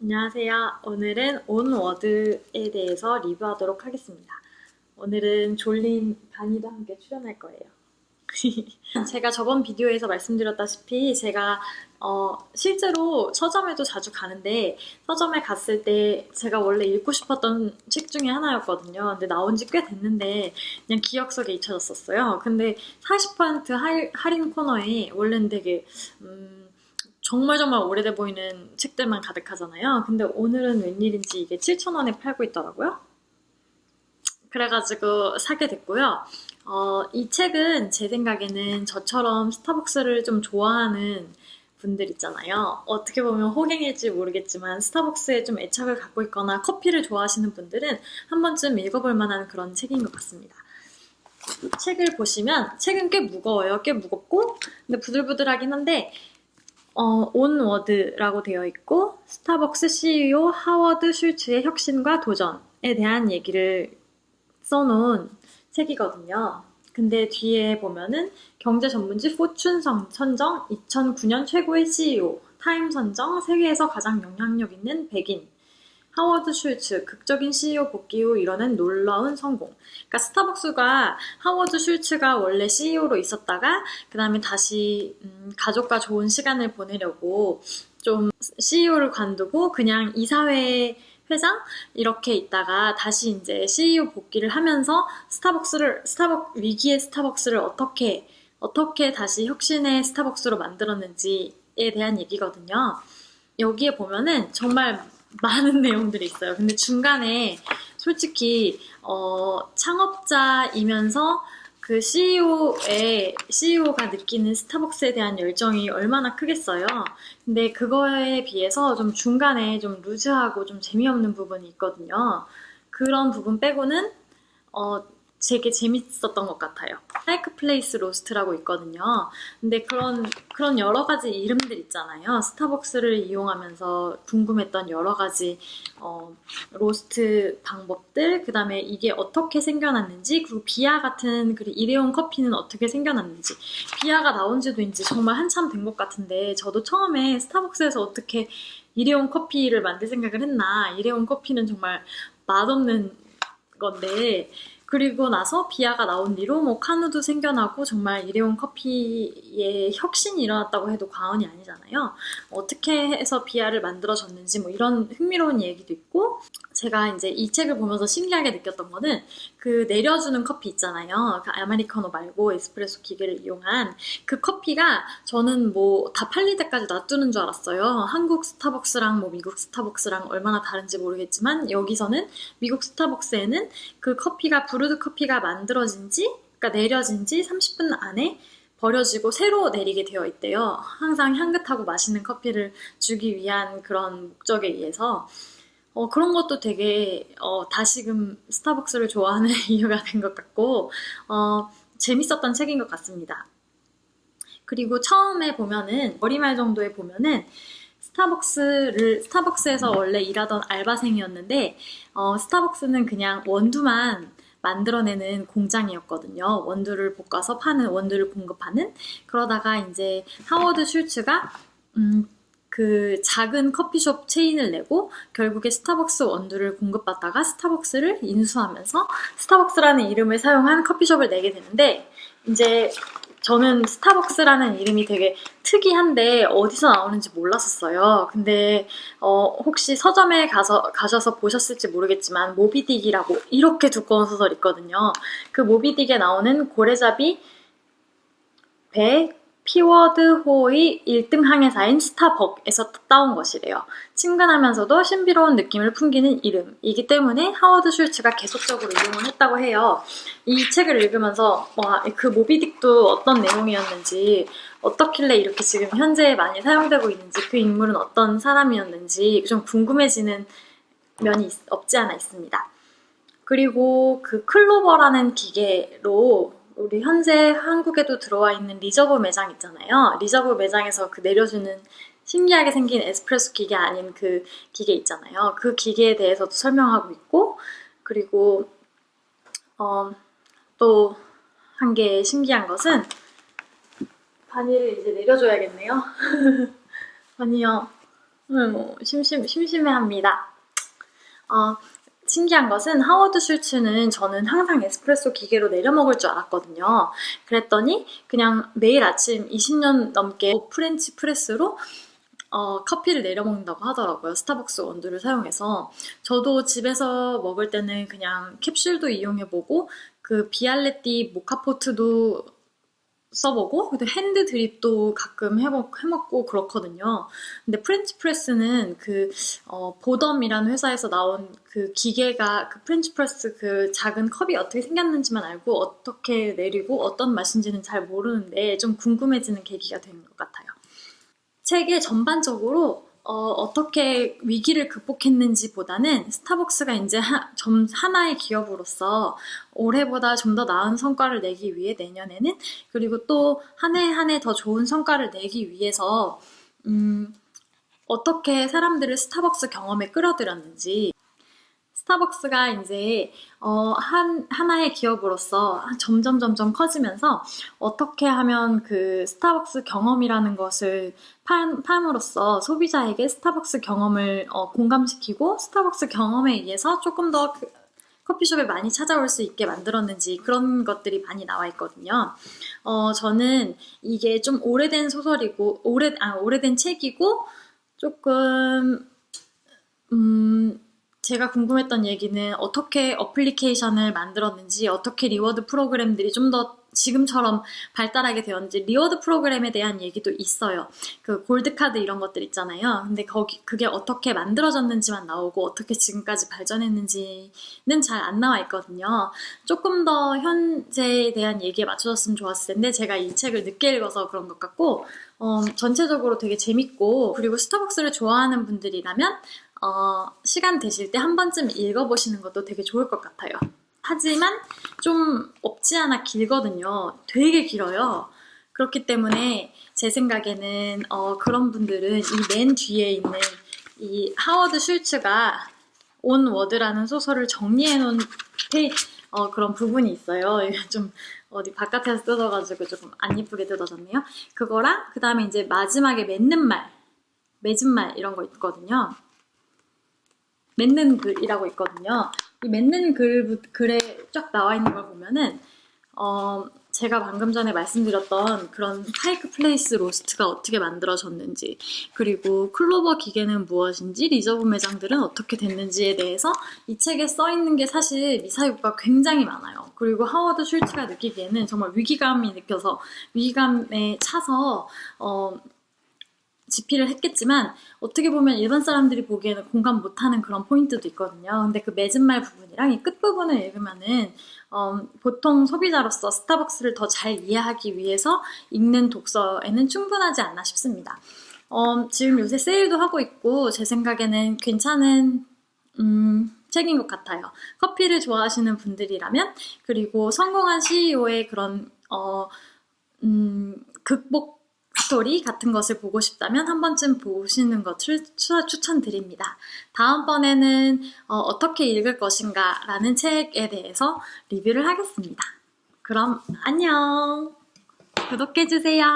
안녕하세요. 오늘은 온워드에 대해서 리뷰하도록 하겠습니다. 오늘은 졸린 바니도 함께 출연할 거예요. 제가 저번 비디오에서 말씀드렸다시피 제가 실제로 서점에도 자주 가는데 서점에 갔을 때 제가 원래 읽고 싶었던 책 중에 하나였거든요. 근데 나온 지 꽤 됐는데 그냥 기억 속에 잊혀졌었어요. 근데 40% 할인 코너에 원래는 되게 정말 오래돼 보이는 책들만 가득하잖아요. 근데 오늘은 웬일인지 이게 7,000원에 팔고 있더라고요. 그래가지고 사게 됐고요. 이 책은 제 생각에는 저처럼 스타벅스를 좀 좋아하는 분들 있잖아요. 어떻게 보면 호갱일지 모르겠지만 스타벅스에 좀 애착을 갖고 있거나 커피를 좋아하시는 분들은 한 번쯤 읽어볼 만한 그런 책인 것 같습니다. 이 책을 보시면 책은 꽤 무거워요. 꽤 무겁고 근데 부들부들하긴 한데 온워드라고 되어 있고 스타벅스 CEO 하워드 슐츠의 혁신과 도전에 대한 얘기를 써놓은 책이거든요. 근데 뒤에 보면은 경제 전문지 포춘 선정 2009년 최고의 CEO, 타임 선정 세계에서 가장 영향력 있는 100인, 하워드 슐츠 극적인 CEO 복귀 후 이뤄낸 놀라운 성공. 그러니까 스타벅스가 하워드 슐츠가 원래 CEO로 있었다가 그 다음에 다시 가족과 좋은 시간을 보내려고 좀 CEO를 관두고 그냥 이사회 회장 이렇게 있다가 다시 이제 CEO 복귀를 하면서 위기의 스타벅스를 어떻게 다시 혁신의 스타벅스로 만들었는지에 대한 얘기거든요. 여기에 보면은 정말 많은 내용들이 있어요. 근데 중간에 솔직히 창업자이면서 그 CEO가 느끼는 스타벅스에 대한 열정이 얼마나 크겠어요. 근데 그거에 비해서 좀 중간에 좀 루즈하고 좀 재미없는 부분이 있거든요. 그런 부분 빼고는 어, 되게 재밌었던 것 같아요. 하이크 플레이스 로스트라고 있거든요. 근데 그런 여러 가지 이름들 있잖아요. 스타벅스를 이용하면서 궁금했던 여러 가지 로스트 방법들, 그 다음에 이게 어떻게 생겨났는지, 그리고 비아 같은 일회용 커피는 어떻게 생겨났는지. 비아가 나온 지도 이제 정말 한참 된 것 같은데, 저도 처음에 스타벅스에서 어떻게 일회용 커피를 만들 생각을 했나. 일회용 커피는 정말 맛없는 건데 그리고 나서 비아가 나온 뒤로 뭐 카누도 생겨나고 정말 일회용 커피의 혁신이 일어났다고 해도 과언이 아니잖아요. 어떻게 해서 비아를 만들어졌는지 뭐 이런 흥미로운 얘기도 있고 제가 이제 이 책을 보면서 신기하게 느꼈던 거는 그 내려주는 커피 있잖아요. 그 아메리카노 말고 에스프레소 기계를 이용한 그 커피가 저는 뭐 다 팔릴 때까지 놔두는 줄 알았어요. 한국 스타벅스랑 뭐 미국 스타벅스랑 얼마나 다른지 모르겠지만 여기서는 미국 스타벅스에는 그 커피가 브루드 커피가 만들어진 지 그러니까 내려진 지 30분 안에 버려지고 새로 내리게 되어 있대요. 항상 향긋하고 맛있는 커피를 주기 위한 그런 목적에 의해서 그런 것도 되게 다시금 스타벅스를 좋아하는 이유가 된 것 같고 재밌었던 책인 것 같습니다. 그리고 처음에 보면은 머리말 정도에 보면은 스타벅스에서 원래 일하던 알바생이었는데 스타벅스는 그냥 원두만 만들어내는 공장이었거든요. 원두를 볶아서 파는 원두를 공급하는 그러다가 이제 하워드 슐츠가 그 작은 커피숍 체인을 내고 결국에 스타벅스 원두를 공급받다가 스타벅스를 인수하면서 스타벅스라는 이름을 사용한 커피숍을 내게 되는데 이제 저는 스타벅스라는 이름이 되게 특이한데 어디서 나오는지 몰랐었어요. 근데 혹시 서점에 가셔서 보셨을지 모르겠지만 모비딕이라고 이렇게 두꺼운 소설 있거든요. 그 모비딕에 나오는 고래잡이 배 피워드 호의 1등 항해사인 스타벅에서 따온 것이래요. 친근하면서도 신비로운 느낌을 풍기는 이름이기 때문에 하워드 슐츠가 계속적으로 이용을 했다고 해요. 이 책을 읽으면서 그 모비딕도 어떤 내용이었는지 어떻길래 이렇게 지금 현재 많이 사용되고 있는지 그 인물은 어떤 사람이었는지 좀 궁금해지는 면이 없지 않아 있습니다. 그리고 그 클로버라는 기계로 우리 현재 한국에도 들어와 있는 리저브 매장 있잖아요. 리저브 매장에서 그 내려주는 신기하게 생긴 에스프레소 기계 아닌 그 기계 있잖아요. 그 기계에 대해서도 설명하고 있고 그리고 또 한 개 신기한 것은 바니를 이제 내려줘야겠네요. 아니요. 심심해합니다. 신기한 것은 하워드 슐츠는 저는 항상 에스프레소 기계로 내려 먹을 줄 알았거든요. 그랬더니 그냥 매일 아침 20년 넘게 프렌치 프레스로 커피를 내려 먹는다고 하더라고요. 스타벅스 원두를 사용해서. 저도 집에서 먹을 때는 그냥 캡슐도 이용해보고 그 비알레띠 모카포트도 써보고 그리고 핸드 드립도 가끔 해먹고 그렇거든요. 근데 프렌치 프레스는 보덤이라는 회사에서 나온 그 기계가 그 프렌치 프레스 그 작은 컵이 어떻게 생겼는지만 알고 어떻게 내리고 어떤 맛인지는 잘 모르는데 좀 궁금해지는 계기가 되는 것 같아요. 책의 전반적으로 어떻게 위기를 극복했는지보다는 스타벅스가 이제 하나의 기업으로서 올해보다 좀 더 나은 성과를 내기 위해 내년에는 그리고 또 한 해 한 해 더 좋은 성과를 내기 위해서 어떻게 사람들을 스타벅스 경험에 끌어들였는지 스타벅스가 이제 하나의 기업으로서 점점 커지면서 어떻게 하면 그 스타벅스 경험이라는 것을 팜으로써 소비자에게 스타벅스 경험을 공감시키고 스타벅스 경험에 의해서 조금 더 커피숍에 많이 찾아올 수 있게 만들었는지 그런 것들이 많이 나와 있거든요. 저는 이게 좀 오래된 소설이고 오래된 책이고 조금 제가 궁금했던 얘기는 어떻게 어플리케이션을 만들었는지, 어떻게 리워드 프로그램들이 좀 더 지금처럼 발달하게 되었는지, 리워드 프로그램에 대한 얘기도 있어요. 그 골드카드 이런 것들 있잖아요. 근데 그게 어떻게 만들어졌는지만 나오고, 어떻게 지금까지 발전했는지는 잘 안 나와 있거든요. 조금 더 현재에 대한 얘기에 맞춰졌으면 좋았을 텐데, 제가 이 책을 늦게 읽어서 그런 것 같고, 전체적으로 되게 재밌고, 그리고 스타벅스를 좋아하는 분들이라면, 시간 되실 때 한 번쯤 읽어보시는 것도 되게 좋을 것 같아요. 하지만 좀 없지 않아 길거든요. 되게 길어요. 그렇기 때문에 제 생각에는 그런 분들은 이 맨 뒤에 있는 이 하워드 슐츠가 온 워드라는 소설을 정리해 놓은 그런 부분이 있어요. 좀 어디 바깥에서 뜯어가지고 조금 안 이쁘게 뜯어졌네요. 그거랑 그 다음에 이제 마지막에 맺는 말 이런 거 있거든요. 맺는 글이라고 있거든요. 이 맺는 글에 쫙 나와 있는 걸 보면은 제가 방금 전에 말씀드렸던 그런 파이크 플레이스 로스트가 어떻게 만들어졌는지 그리고 클로버 기계는 무엇인지 리저브 매장들은 어떻게 됐는지에 대해서 이 책에 써 있는 게 사실 미사유가 굉장히 많아요. 그리고 하워드 슐츠가 느끼기에는 정말 위기감에 차서 집필을 했겠지만 어떻게 보면 일반 사람들이 보기에는 공감 못하는 그런 포인트도 있거든요. 근데 그 맺은 말 부분이랑 이 끝부분을 읽으면은 보통 소비자로서 스타벅스를 더 잘 이해하기 위해서 읽는 독서에는 충분하지 않나 싶습니다. 지금 요새 세일도 하고 있고 제 생각에는 괜찮은 책인 것 같아요. 커피를 좋아하시는 분들이라면 그리고 성공한 CEO의 그런 극복 스토리 같은 것을 보고 싶다면 한 번쯤 보시는 것을 추천드립니다. 다음번에는 어떻게 읽을 것인가 라는 책에 대해서 리뷰를 하겠습니다. 그럼 안녕! 구독해주세요.